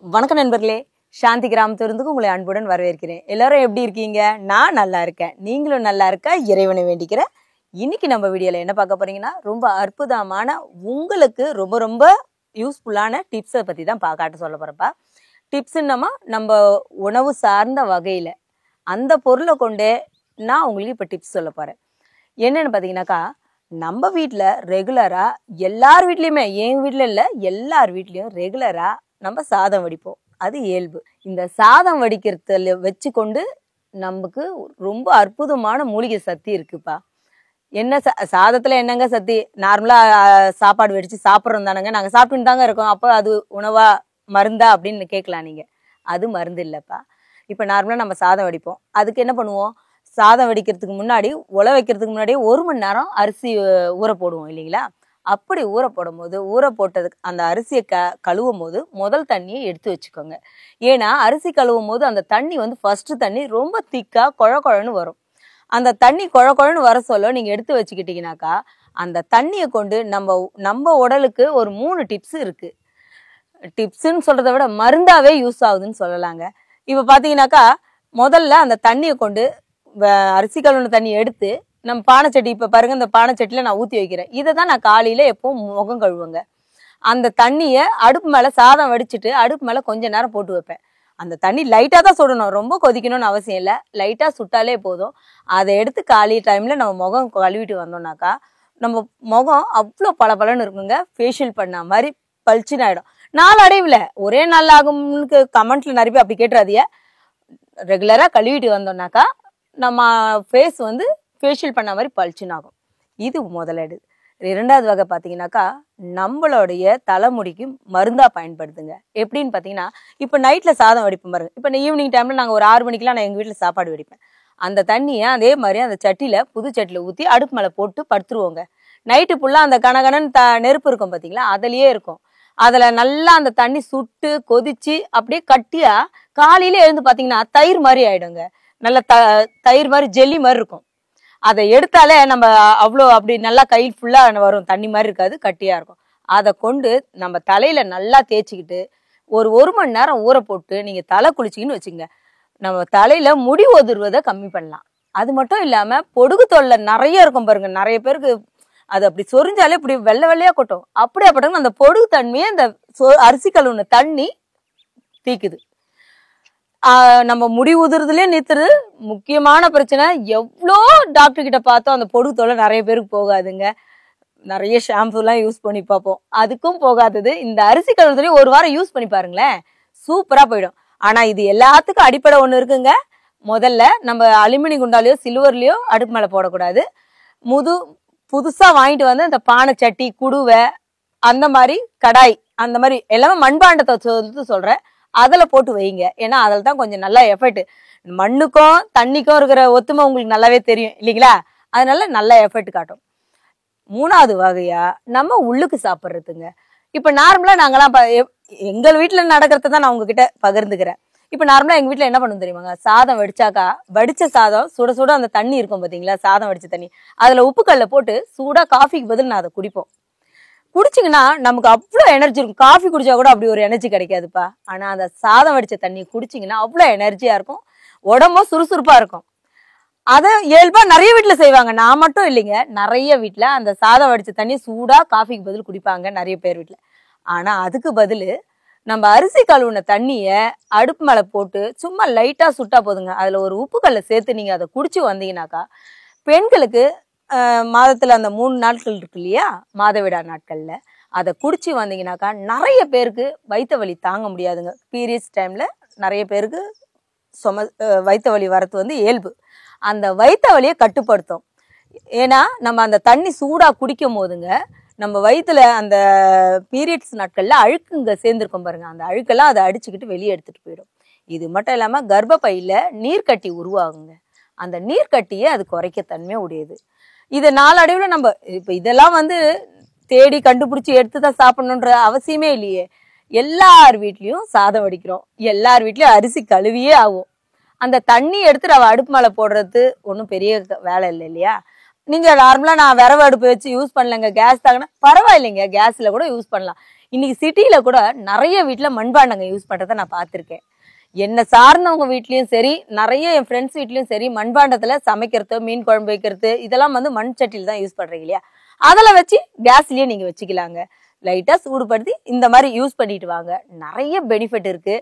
வணக்கம் நண்பர்களே, சாந்தி கிராமத்திலிருந்து உங்களை அன்புடன் வரவேற்கிறேன். எல்லாரும் எப்படி இருக்கீங்க? நான் நல்லா இருக்கேன். நீங்களும் நல்லா இருக்க இறைவனை வேண்டிக்கிறேன். இன்னைக்கு நம்ம வீடியோல என்ன பார்க்க போறீங்கன்னா, ரொம்ப அற்புதமான உங்களுக்கு ரொம்ப ரொம்ப யூஸ்ஃபுல்லான டிப்ஸை பத்தி தான் காட்ட சொல்ல போறப்பா. டிப்ஸ்ன்னமா நம்ம உணவு சார்ந்த வகையில அந்த பொருளை கொண்டே நான் உங்களுக்கு இப்போ டிப்ஸ் சொல்ல போறேன். என்னன்னு பார்த்தீங்கன்னாக்கா, நம்ம வீட்டில் ரெகுலரா எல்லார் வீட்லையுமே, என் வீட்டில் இல்லை எல்லார் வீட்லையும் ரெகுலரா நம்ம சாதம் வடிப்போம். அது இயல்பு. இந்த சாதம் வடிக்கிறதுல வச்சு கொண்டு நமக்கு ரொம்ப அற்புதமான மூலிகை சக்தி இருக்குப்பா. என்ன சாதத்துல என்னங்க சக்தி? நார்மலா சாப்பாடு வடிச்சு சாப்பிட்றோம் தானங்க, நாங்க சாப்பிட்டுன்னு தாங்க இருக்கோம். அப்போ அது உணவா மருந்தா அப்படின்னு கேட்கலாம் நீங்க. அது மருந்து இல்லப்பா. இப்ப நார்மலா நம்ம சாதம் வடிப்போம். அதுக்கு என்ன பண்ணுவோம்? சாதம் வடிக்கிறதுக்கு முன்னாடி, உல வைக்கிறதுக்கு முன்னாடியே 1 மணி நேரம் அரிசி ஊற போடுவோம் இல்லைங்களா? அப்படி ஊற போடும் போது, ஊற போட்டதுக்கு அந்த அரிசியை கழுவும் போது முதல் தண்ணியை எடுத்து வச்சுக்கோங்க. ஏன்னா அரிசி கழுவும் போது அந்த தண்ணி வந்து ஃபர்ஸ்ட் தண்ணி ரொம்ப திக்கா குழ குழன்னு வரும். அந்த தண்ணி குழ குழன்னு வர சொல்ல நீங்க எடுத்து வச்சுக்கிட்டீங்கன்னாக்கா, அந்த தண்ணியை கொண்டு நம்ம உடலுக்கு ஒரு 3 டிப்ஸ் இருக்கு. டிப்ஸ்ன்னு சொல்றதை விட மருந்தாவே யூஸ் ஆகுதுன்னு சொல்லலாங்க. இப்ப பாத்தீங்கன்னாக்கா, முதல்ல அந்த தண்ணியை கொண்டு அரிசி கழுவுன தண்ணியை எடுத்து நம்ம பானைச்சட்டி, இப்ப பாருங்க இந்த பானைச்சட்டில நான் ஊத்தி வைக்கிறேன். இதை தான் நான் காலையில எப்பவும் முகம் கழுவுங்க. அந்த தண்ணியை அடுப்பு மேல சாதம் வடிச்சிட்டு அடுப்பு மேல கொஞ்ச நேரம் போட்டு வைப்பேன். அந்த தண்ணி லைட்டா தான் சுடணும், ரொம்ப கொதிக்கணும்னு அவசியம் இல்லை. லைட்டா சுட்டாலே போதும். அதை எடுத்து காலை டைம்ல நம்ம முகம் கழுவிட்டு வந்தோம்னாக்கா நம்ம முகம் அவ்வளோ பளபளன்னு இருக்குங்க. ஃபேஷியல் பண்ண மாதிரி பளிச்சுன்னு ஆயிடும். நாள் அடைவுல ஒரே நாள் ஆகும்னு கமெண்ட்ல நிறைய பேர் அப்படி கேட்டுறாதீங்க. ரெகுலரா கழுவிட்டு வந்தோம்னாக்கா நம்ம ஃபேஸ் வந்து ஃபேஷியல் பண்ண மாதிரி பளிச்சுன்னு ஆகும். இது முதலடு. 2வது வகை பார்த்தீங்கன்னாக்கா, நம்மளுடைய தலைமுடிக்கு மருந்தா பயன்படுத்துங்க. எப்படின்னு பார்த்தீங்கன்னா, இப்போ நைட்ல சாதம் வடிப்போம் பாருங்க. இப்போ ஈவினிங் டைம்ல நாங்கள் ஒரு 6 மணிக்கெல்லாம் நான் எங்கள் வீட்டில் சாப்பாடு வடிப்பேன். அந்த தண்ணியை அதே மாதிரி அந்த சட்டியில புது சட்டியில ஊற்றி அடுப்பு மேலே போட்டு படுத்துருவோங்க. நைட்டு ஃபுல்லாக அந்த கனகனன்னு நெருப்பு இருக்கும் பார்த்தீங்களா, அதுலயே இருக்கும். அதில் நல்லா அந்த தண்ணி சுட்டு கொதிச்சு அப்படியே கட்டியா காலையில எழுந்து பார்த்தீங்கன்னா தயிர் மாதிரி ஆயிடுங்க. நல்ல தயிர் மாதிரி ஜெல்லி மாதிரி இருக்கும். அதை எடுத்தாலே நம்ம அவ்வளோ அப்படி நல்லா கை ஃபுல்லா வரும். தண்ணி மாதிரி இருக்காது, கட்டியா இருக்கும். அதை கொண்டு நம்ம தலையில நல்லா தேய்ச்சிக்கிட்டு ஒரு மணி நேரம் ஊற போட்டு நீங்க தலை குளிச்சிங்கன்னு வச்சுங்க, நம்ம தலையில முடி உதிர்வதை கம்மி பண்ணலாம். அது மட்டும் இல்லாம பொடுகு தொல்லை நிறைய இருக்கும் பாருங்க. நிறைய பேருக்கு அது அப்படி சொரிஞ்சாலே இப்படி வெள்ளை வெள்ளையா கொட்டும். அப்படியாப்பட்டவங்க அந்த பொடுகு தன்மையை இந்த அரிசி கழுவுன தண்ணி தீக்குது. நம்ம முடி உதிர்றதுலயே நிறுத்துறது முக்கியமான பிரச்சனை. எவ்வளோ டாக்டர் கிட்ட பார்த்தோம், அந்த பொடுகு தொல்லை நிறைய பேருக்கு போகாதுங்க. நிறைய ஷாம்புலாம் யூஸ் பண்ணி பார்ப்போம், அதுக்கும் போகாதது. இந்த அரிசி கழுவுறதுலயும் 1 வாரம் யூஸ் பண்ணி பாருங்களேன், சூப்பரா போயிடும். ஆனா இது எல்லாத்துக்கும் அடிப்படை ஒண்ணு இருக்குங்க. முதல்ல நம்ம அலுமினியம் குண்டாலையோ சில்வர்லயோ அடுப்பு மேல போடக்கூடாது. புதுசா வாங்கிட்டு வந்து இந்த பானை சட்டி, குடுவை, அந்த மாதிரி கடாய், அந்த மாதிரி எல்லாமே மண்பாண்டத்தை சொல்றேன், அதுல போட்டு வைங்க. ஏன்னா அதில் தான் கொஞ்சம் நல்லா எஃபெக்ட். மண்ணுக்கும் தண்ணிக்கும் இருக்கிற ஒத்துமை உங்களுக்கு நல்லாவே தெரியும் இல்லைங்களா? அதனால நல்ல எஃபெக்ட் காட்டும். 3வது வகையா நம்ம உள்ளுக்கு சாப்பிட்றதுங்க. இப்ப நார்மலா நாங்கெல்லாம் எங்கள் வீட்டுல நடக்கிறத தான் நான் உங்ககிட்ட பகிர்ந்துக்கிறேன். இப்ப நார்மலா எங்க வீட்டுல என்ன பண்ணும் தெரியுமாங்க? சாதம் வடிச்சாக்கா, வடிச்ச சாதம் சுட சுட அந்த தண்ணி இருக்கும் பாத்தீங்களா, சாதம் வடிச்ச தண்ணி, அதுல உப்புக்கல்ல போட்டு சூடா காஃபிக்கு பதில் நான் அதை குடிப்போம். குடிச்சிங்கன்னா நமக்கு அவ்வளோ எனர்ஜி இருக்கும். காஃபி குடிச்சா கூட அப்படி ஒரு எனர்ஜி கிடைக்காதுப்பா. ஆனா அந்த சாதம் வடிச்ச தண்ணி குடிச்சிங்கன்னா அவ்வளோ எனர்ஜியா இருக்கும், உடம்பும் சுறுசுறுப்பா இருக்கும். அதை இயல்பா நிறைய வீட்டுல செய்வாங்க, நான் மட்டும் இல்லைங்க. நிறைய வீட்டுல அந்த சாதம் வடிச்ச தண்ணி சூடா காஃபிக்கு பதில் குடிப்பாங்க நிறைய பேர் வீட்டுல. ஆனா அதுக்கு பதில் நம்ம அரிசி கழுவுன தண்ணிய அடுப்பு மேல போட்டு சும்மா லைட்டா சுட்டா போதுங்க. அதுல ஒரு உப்புக்கல்ல சேர்த்து நீங்க அதை குடிச்சு வந்தீங்கன்னாக்கா, பெண்களுக்கு மாதத்துல அந்த 3 நாட்கள் இருக்கு இல்லையா, மாதவிடா நாட்கள்ல அதை குடிச்சு வந்தீங்கன்னாக்கா நிறைய பேருக்கு வயிற்று வலி தாங்க முடியாதுங்க. பீரியட்ஸ் டைம்ல நிறைய பேருக்கு வயிற்று வலி வரது வந்து இயல்பு. அந்த வயிற்று வலியை கட்டுப்படுத்தும். ஏன்னா நம்ம அந்த தண்ணி சூடா குடிக்கும் போதுங்க, நம்ம வயிற்றுல அந்த பீரியட்ஸ் நாட்கள்ல அழுக்குங்க சேர்ந்துருக்கும் பாருங்க, அந்த அழுக்கெல்லாம் அதை அடிச்சுக்கிட்டு வெளியே எடுத்துட்டு போயிடும். இது மட்டும் இல்லாம கர்ப்பப்பையில நீர்க்கட்டி உருவாகுங்க. அந்த நீர்க்கட்டியை அது குறைக்க தன்மை உடையது. இதை நாளடைவில் நம்ம இப்ப இதெல்லாம் வந்து தேடி கண்டுபிடிச்சி எடுத்துதான் சாப்பிடணுன்ற அவசியமே இல்லையே. எல்லார் வீட்லயும் சாதம் வடிக்கிறோம், எல்லார் வீட்லயும் அரிசி கழுவியே ஆகும். அந்த தண்ணி எடுத்து நம்ம அடுப்பு மேல போடுறது ஒன்றும் பெரிய வேலை இல்லை இல்லையா? நீங்க நார்மலா நான் விறகு அடுப்பு வச்சு யூஸ் பண்ணலங்க, கேஸ் தாங்கன்னா பரவாயில்லைங்க, கேஸ்ல கூட யூஸ் பண்ணலாம். இன்னைக்கு சிட்டியில கூட நிறைய வீட்டுல மண்பாண்டங்க யூஸ் பண்றதை நான் பார்த்திருக்கேன். என்னை சார்ந்தவங்க வீட்லயும் சரி, நிறைய என் ஃப்ரெண்ட்ஸ் வீட்லயும் சரி, மண்பாண்டத்துல சமைக்கிறது, மீன் குழம்பு வைக்கிறது இதெல்லாம் வந்து மண் சட்டியில தான் யூஸ் பண்றீங்க இல்லையா? அதில் வச்சு கேஸ்லயே நீங்க வச்சுக்கலாங்க. லைட்டா சூடுபடுத்தி இந்த மாதிரி யூஸ் பண்ணிட்டு வாங்க. நிறைய பெனிஃபிட் இருக்கு.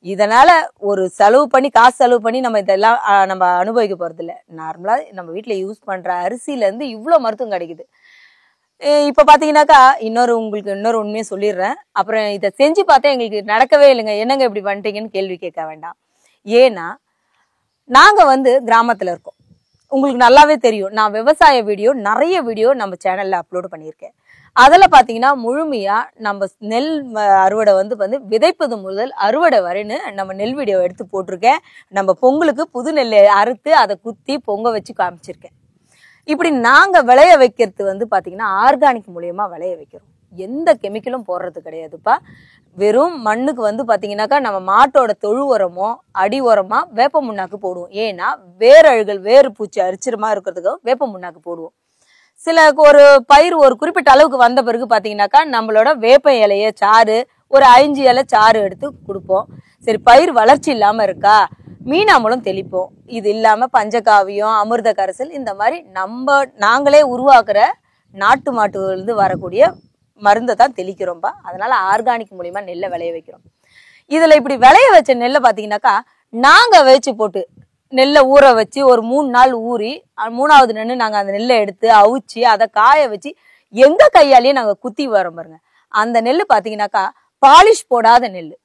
இதனால ஒரு செலவு பண்ணி, காசு செலவு பண்ணி நம்ம இதெல்லாம் நம்ம அனுபவிக்க போறது இல்லை. நார்மலா நம்ம வீட்டுல யூஸ் பண்ற அரிசியில இருந்து இவ்வளவு மருத்துவம் கிடைக்குது. இப்ப பாத்தீங்கன்னாக்கா உங்களுக்கு இன்னொரு உண்மையை சொல்லிடுறேன். அப்புறம் இதை செஞ்சு பார்த்தா எங்களுக்கு நடக்கவே இல்லைங்க, என்னங்க இப்படி பண்ணிட்டீங்கன்னு கேள்வி கேட்க வேண்டாம். ஏன்னா நாங்க வந்து கிராமத்துல இருக்கோம். உங்களுக்கு நல்லாவே தெரியும், நான் விவசாய நிறைய வீடியோ நம்ம சேனல்ல அப்லோட் பண்ணியிருக்கேன். அதுல பாத்தீங்கன்னா முழுமையா நம்ம நெல் அறுவடை வந்து விதைப்பது முதல் அறுவடை வரைன்னு நம்ம நெல் வீடியோ எடுத்து போட்டிருக்கேன். நம்ம பொங்கலுக்கு புது நெல்லை அறுத்து அதை குத்தி பொங்க வச்சு காமிச்சிருக்கேன். இப்படி நாங்க விளைய வைக்கிறது வந்து பாத்தீங்கன்னா ஆர்கானிக் மூலியமா விளைய வைக்கிறோம். எந்த கெமிக்கலும் போடுறது கிடையாதுப்பா. வெறும் மண்ணுக்கு வந்து பாத்தீங்கன்னாக்கா நம்ம மாட்டோட தொழு உரமோ அடி உரமா வேப்ப முன்னாக்கு போடுவோம். ஏன்னா வேரழுகள், வேறு பூச்சி அரிச்சிரமா இருக்கிறதுக்கு வேப்ப முன்னாக்கு போடுவோம். சில ஒரு பயிர் ஒரு குறிப்பிட்ட அளவுக்கு வந்த பிறகு பாத்தீங்கன்னாக்கா நம்மளோட வேப்ப இலைய சாறு, ஒரு 5 இலை சாறு எடுத்து கொடுப்போம். சரி, பயிர் வளர்ச்சி இல்லாம இருக்கா, மீனாமலும் தெளிப்போம். இது இல்லாம பஞ்சகாவியம், அமிர்த கரைசல், இந்த மாதிரி நாங்களே உருவாக்குற நாட்டு மாட்டுலேருந்து வரக்கூடிய மருந்தை தான் தெளிக்கிறோம்பா. அதனால ஆர்கானிக் மூலியமா நெல்லை விளைய வைக்கிறோம். இதுல இப்படி விளைய வச்ச நெல்லை பாத்தீங்கன்னாக்கா நாங்க வேச்சு போட்டு நெல்லை ஊற வச்சு ஒரு 3 நாள் ஊறி 3வது நின்று நாங்க அந்த நெல்லை எடுத்து அவிச்சு அதை காய வச்சு எங்க கையாலேயே நாங்க குத்தி வரோம் பாருங்க. அந்த நெல் பாத்தீங்கன்னாக்கா பாலிஷ் போடாத நெல்.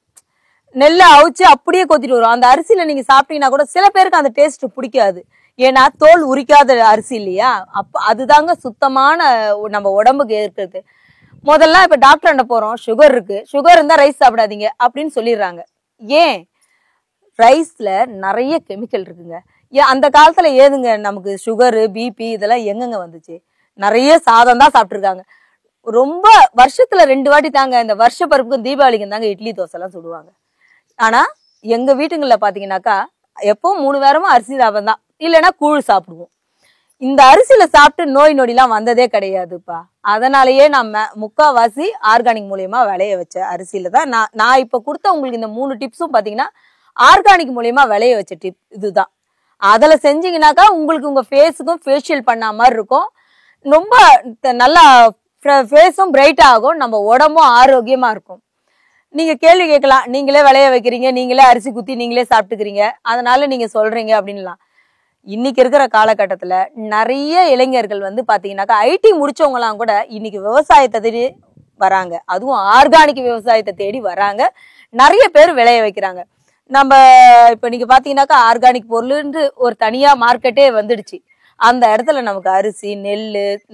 நெல்லை அவிச்சு அப்படியே கொத்திட்டு வரும். அந்த அரிசியில நீங்க சாப்பிட்டீங்கன்னா கூட சில பேருக்கு அந்த டேஸ்ட் பிடிக்காது. ஏன்னா தோல் உரிக்காத அரிசி இல்லையா? அதுதாங்க சுத்தமான நம்ம உடம்புக்கு இருக்கிறது. முதல்ல இப்ப டாக்டர் போறோம், சுகர் இருக்கு, சுகர் இருந்தா ரைஸ் சாப்பிடாதீங்க அப்படின்னு சொல்லிடுறாங்க. ஏன்? ரைஸ்ல நிறைய கெமிக்கல் இருக்குங்க. அந்த காலத்துல ஏதுங்க நமக்கு சுகரு, பிபி இதெல்லாம் எங்கெங்க வந்துச்சு? நிறைய சாதம் தான் சாப்பிட்டுருக்காங்க. ரொம்ப வருஷத்துல 2 வாட்டி தாங்க, இந்த வருஷ பருப்புக்கும் தீபாவளிக்கும் தாங்க இட்லி தோசை எல்லாம் சுடுவாங்க. ஆனா எங்க வீட்டுங்கள்ல பாத்தீங்கன்னாக்கா எப்பவும் 3 வேரமும் அரிசி சாதம் தான், இல்லைன்னா கூழ் சாப்பிடுவோம். இந்த அரிசியில சாப்பிட்டு நோய் நொடிலாம் வந்ததே கிடையாதுப்பா. அதனாலயே நம்ம முக்காவாசி ஆர்கானிக் மூலியமா விளைய வச்ச அரிசியில தான் நான் இப்ப கொடுத்த உங்களுக்கு இந்த 3 டிப்ஸும் பாத்தீங்கன்னா ஆர்கானிக் மூலியமா விளைய வச்ச டிப் இதுதான். அதுல செஞ்சீங்கன்னாக்கா உங்களுக்கு உங்க ஃபேஸுக்கும் ஃபேஷியல் பண்ண மாதிரி இருக்கும். ரொம்ப நல்லா ஃபேஸும் பிரைட் ஆகும், நம்ம உடம்பும் ஆரோக்கியமா இருக்கும். நீங்க கேள்வி கேட்கலாம், நீங்களே விளைய வைக்கிறீங்க, நீங்களே அரிசி குத்தி நீங்களே சாப்பிட்டுக்கிறீங்க, அதனால நீங்க சொல்றீங்க அப்படின்லாம். இன்னைக்கு இருக்கிற காலகட்டத்துல நிறைய இளைஞர்கள் வந்து பாத்தீங்கன்னாக்கா ஐடி முடிச்சவங்கலாம் கூட இன்னைக்கு விவசாயத்தை தேடி வராங்க. அதுவும் ஆர்கானிக் விவசாயத்தை தேடி வராங்க. நிறைய பேர் விளைய வைக்கிறாங்க. நம்ம இப்ப நீங்க பாத்தீங்கன்னாக்கா ஆர்கானிக் பொருள்னு ஒரு தனியா மார்க்கெட்டே வந்துடுச்சு. அந்த இடத்துல நமக்கு அரிசி, நெல்,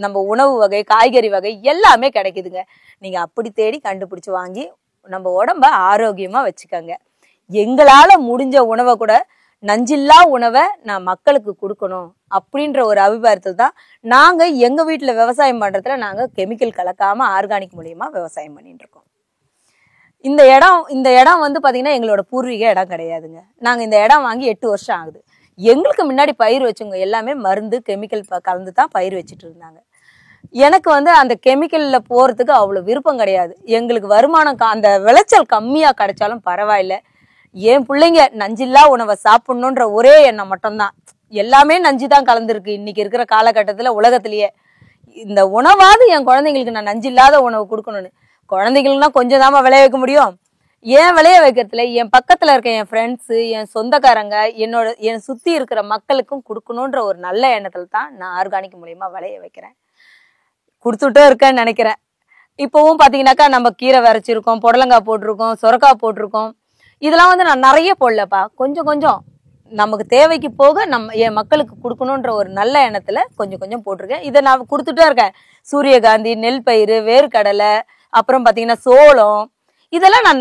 நம்ம உணவு வகை, காய்கறி வகை எல்லாமே கிடைக்குதுங்க. நீங்க அப்படி தேடி கண்டுபிடிச்சு வாங்கி நம்ம உடம்ப ஆரோக்கியமா வச்சுக்கோங்க. எங்களால முடிஞ்ச உணவை கூட, நஞ்சில்லா உணவை நான் மக்களுக்கு கொடுக்கணும் அப்படின்ற ஒரு அபிப்பிராயத்தில் தான் நாங்க எங்க வீட்டுல விவசாயம் பண்றதுல நாங்க கெமிக்கல் கலக்காம ஆர்கானிக் மூலியமா விவசாயம் பண்ணிட்டு இருக்கோம். இந்த இடம் வந்து பாத்தீங்கன்னா எங்களோட பூர்வீக இடம் கிடையாதுங்க. நாங்க இந்த இடம் வாங்கி 8 வருஷம் ஆகுது. எங்களுக்கு முன்னாடி பயிர் வச்சவங்க எல்லாமே மருந்து கெமிக்கல் கலந்து தான் பயிர் வச்சுட்டு இருந்தாங்க. எனக்கு வந்து அந்த கெமிக்கல்ல போறதுக்கு அவ்வளவு விருப்பம் கிடையாது. எங்களுக்கு வருமானம் அந்த விளைச்சல் கம்மியா கிடைச்சாலும் பரவாயில்ல, என் பிள்ளைங்க நஞ்சில்லா உணவை சாப்பிடணுன்ற ஒரே எண்ணம் மட்டும்தான். எல்லாமே நஞ்சு தான் கலந்துருக்கு இன்னைக்கு இருக்கிற காலகட்டத்துல உலகத்திலேயே. இந்த உணவாவது என் குழந்தைங்களுக்கு நான் நஞ்சில்லாத உணவு கொடுக்கணும்னு. குழந்தைங்களுக்குனா கொஞ்சம் தாம விளைய வைக்க முடியும். ஏன் விளைய வைக்கிறதுல என் பக்கத்துல இருக்க என் ஃப்ரெண்ட்ஸு, என் சொந்தக்காரங்க, என் சுத்தி இருக்கிற மக்களுக்கும் கொடுக்கணுன்ற ஒரு நல்ல எண்ணத்துல தான் நான் ஆர்கானிக் மூலியமா விளைய வைக்கிறேன். கொடுத்துட்டே இருக்கேன்னு நினைக்கிறேன். இப்பவும் பாத்தீங்கன்னாக்கா நம்ம கீரை விரைச்சிருக்கோம், புடலங்காய் போட்டிருக்கோம், சொரக்காய் போட்டிருக்கோம். இதெல்லாம் வந்து நான் நிறைய போடலப்பா, கொஞ்சம் கொஞ்சம் நமக்கு தேவைக்கு போக என் மக்களுக்கு கொடுக்கணுன்ற ஒரு நல்ல எண்ணத்துல கொஞ்சம் கொஞ்சம் போட்டிருக்கேன். இதை நான் கொடுத்துட்டே இருக்கேன். சூரியகாந்தி, நெல் பயிர், வேர்க்கடலை, அப்புறம் பாத்தீங்கன்னா சோளம், இதெல்லாம் நான்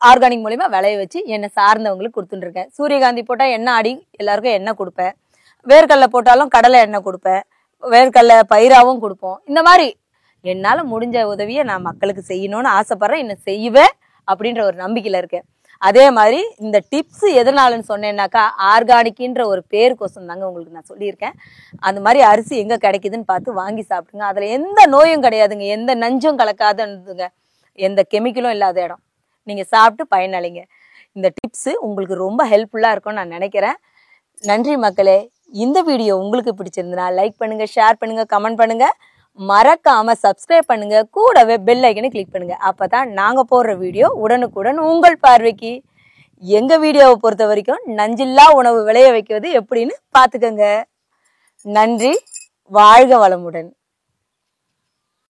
ஆர்கானிக் மூலியமா விளைய வச்சு என்னை சார்ந்தவங்களுக்கு கொடுத்துட்டு இருக்கேன். சூரியகாந்தி போட்டா எண்ணெய் ஆடி எல்லாருக்கும் எண்ணெய் கொடுப்பேன். வேர்க்கடலை போட்டாலும் கடலை எண்ணெய் கொடுப்பேன். வேர்க்கடலை பயிராவும் கொடுப்போம். இந்த மாதிரி என்னால முடிஞ்ச உதவியை நான் மக்களுக்கு செய்யணும்னு ஆசைப்படுறேன். இன்னும் செய்வேன் அப்படின்ற ஒரு நம்பிக்கையில இருக்கேன். அதே மாதிரி இந்த டிப்ஸ் எதனாலன்னு சொன்னேன்னாக்கா ஆர்கானிக்ன்ற ஒரு பேருக்கோசம் தாங்க உங்களுக்கு நான் சொல்லியிருக்கேன். அந்த மாதிரி அரிசி எங்க கிடைக்குதுன்னு பார்த்து வாங்கி சாப்பிடுங்க. அதுல எந்த நோயும் கிடையாதுங்க, எந்த நஞ்சும் கலக்காதுங்க. எந்த கெமிக்கலும் இல்லாத இடம். நீங்க சாப்பிட்டு பயனடைங்க. இந்த டிப்ஸ் உங்களுக்கு ரொம்ப ஹெல்ப்ஃபுல்லா இருக்கும்னு நான் நினைக்கிறேன். நன்றி மக்களே. இந்த வீடியோ உங்களுக்கு பிடிச்சிருந்தா லைக் பண்ணுங்க, ஷேர் பண்ணுங்க, கமெண்ட் பண்ணுங்க. மறக்காம சப்ஸ்கிரைப் பண்ணுங்க. கூடவே பெல் ஐக்கனை கிளிக் பண்ணுங்க. அப்பதான் நாங்க போடுற வீடியோ உடனுக்குடன் உங்கள் பார்வைக்கு. எங்க வீடியோவை பொறுத்த வரைக்கும் நஞ்சில்லா உணவு விளைய வைக்கிறது எப்படின்னு பாத்துக்கோங்க. நன்றி. வாழ்க வளமுடன்.